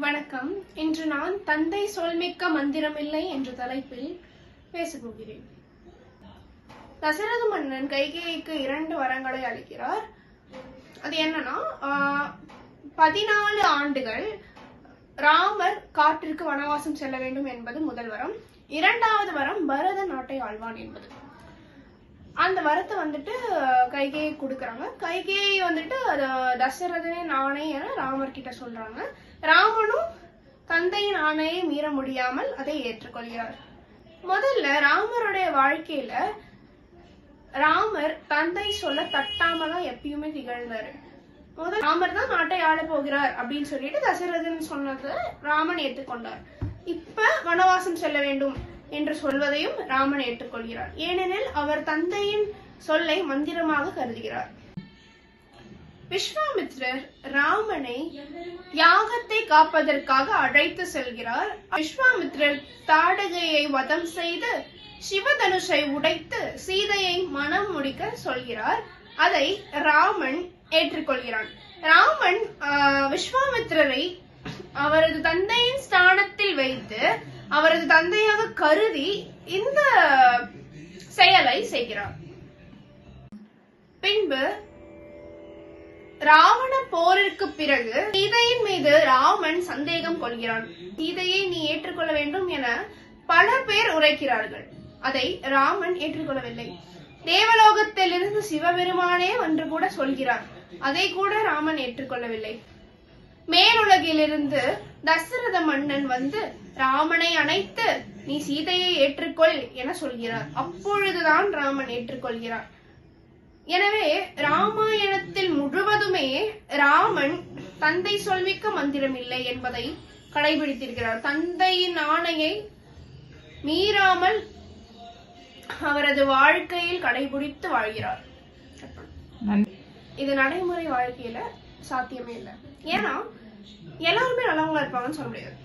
வணக்கம். இன்று நான் தந்தை சொல்மிக்க மந்திரமில்லை என்ற தலைப்பில் பேசப்போகிறேன். தசரத மன்னன் கைகேயிக்கு 2 வரங்களை அளிக்கிறார். அது என்னன்னா, 14 ஆண்டுகள் ராமர் காட்டிற்கு வனவாசம் செல்ல வேண்டும் என்பது முதல் வரம். 2வது வரம் பரத நாட்டை ஆழ்வான் என்பது. அந்த வரத்தை கைகேயி கொடுக்கறாங்க. கைகேயி தசரதனின் ஆணை என ராமர் கிட்ட சொல்றாங்க. ராமனும் தந்தையின் ஆணையை மீற முடியாமல் அதை ஏற்றுக்கொள்கிறார். முதல்ல ராமருடைய வாழ்க்கையில ராமர் தந்தை சொல்ல தட்டாம தான் எப்பயுமே திகழ்ந்தாரு. முதல் ராமர் தான் நாட்டை ஆள போகிறார் அப்படின்னு சொல்லிட்டு தசரதன் சொன்னதை ராமன் ஏற்றுக்கொண்டார். இப்ப வனவாசம் செல்ல வேண்டும் என்று சொல்வதையும் ராமன் ஏற்றுக்கொள்கிறார். ஏனெனில் அவர் தந்தையின் சொல்லை மந்திரமாக கருதுகிறார். விஸ்வாமித்ரர் ராமனை யாகத்தை காப்பதற்காக அழைத்து செல்கிறார். விஸ்வாமித்ரர் தாடகையை வதம் செய்து சிவதனுஷை உடைத்து சீதையை மனம் முடிக்க சொல்கிறார். அதை ராமன் ஏற்றுக்கொள்கிறான். ராமன் விஸ்வாமித்ரரை அவரது தந்தையின் ஸ்தானத்தில் வைத்து அவரது தந்தையாக கருதி இந்த செயலை செய்கிறார். பின்பு ராவண போரிற்கு பிறகு சீதையின் மீது ராமன் சந்தேகம் கொள்கிறான். சீதையை நீ ஏற்றுக்கொள்ள வேண்டும் என பல பேர் உரைக்கிறார்கள். அதை ராமன் ஏற்றுக்கொள்ளவில்லை. தேவலோகத்திலிருந்து சிவபெருமானே என்று கூட சொல்கிறார். அதை கூட ராமன் ஏற்றுக்கொள்ளவில்லை. மேலுலகிலிருந்து தசரத மன்னன் ராமனை அணைத்து நீ சீதையை ஏற்றுக்கொள் என சொல்கிறார். அப்பொழுதுதான் ராமன் ஏற்றுக்கொள்கிறார். எனவே ராமாயணத்தில் முழுவதுமே ராமன் தந்தை சொல்மிக்க மந்திரம் இல்லை என்பதை கடைபிடித்திருக்கிறார். தந்தையின் ஆணையை மீறாமல் அவரது வாழ்க்கையில் கடைபிடித்து வாழ்கிறார். இது நடைமுறை வாழ்க்கையில சாத்தியமே இல்லை. ஏன்னா எல்லாருமே நல்லவங்களா இருப்பாங்கன்னு சொல்ல முடியாது.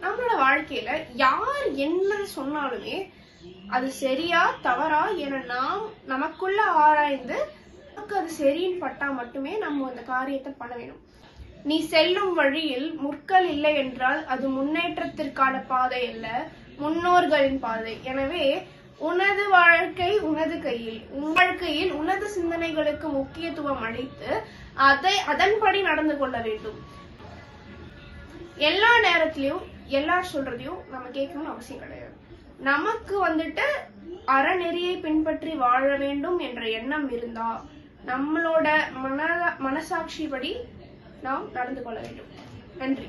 நம்மளோட வாழ்க்கையில யார் என்ன சொன்னாலுமே அது சரியா தவறா என நாம் நமக்குள்ள ஆராய்ந்து நமக்கு அது சரின்னு பட்டா மட்டுமே நம்ம அந்த காரியத்தை பண்ண வேணும். நீ செல்லும் வழியில் முற்கள் இல்லை என்றால் அது முன்னேற்றத்திற்கான பாதை அல்ல, முன்னோர்களின் பாதை. எனவே உனது வாழ்க்கை உனது கையில். உன் வாழ்க்கையில் உனது சிந்தனைகளுக்கு முக்கியத்துவம் அளித்து அதன்படி நடந்து கொள்ள வேண்டும். எல்லா நேரத்திலயும் எல்லார் சொல்றதையும் நம்ம கேட்கணும்னு அவசியம் கிடையாது. நமக்கு அறநெறியை பின்பற்றி வாழ வேண்டும் என்ற எண்ணம் இருந்தா நம்மளோட மனசாட்சிப்படி நாம் நடந்து கொள்ள வேண்டும். நன்றி.